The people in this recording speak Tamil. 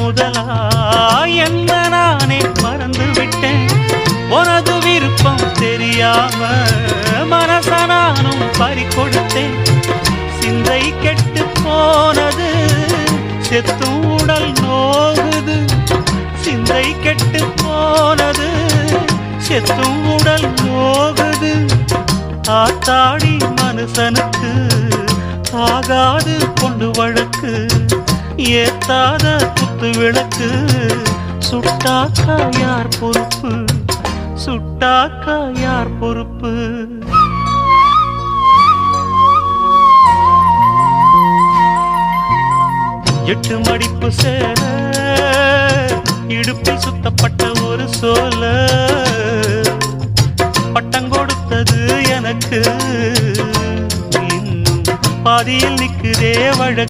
முதலா என்ன நானே மறந்து விட்டேன். உனது விருப்பம் தெரியாம மனச நானும் பறிகொடுத்தேன். சிந்தை கெட்டு போனது செத்தும் உடல் நோகுது. சிந்தை கெட்டு போனது செத்தும் உடல் நோகுது. ஆத்தாடி மனுஷனுக்கு ஆகாது கொண்டு வழக்கு. ஏத்தாத குத்து விளக்கு சுட்டாக்கா யார் பொறுப்பு? சுட்டாக்கா யார் பொறுப்பு? எட்டு மடிப்பு சேர இடுப்பில் சுத்தப்பட்ட ஒரு சோல பட்டம் கொடுத்தது எனக்கு. இன்னும் பாதியில் நிற்குதே வழக்கு.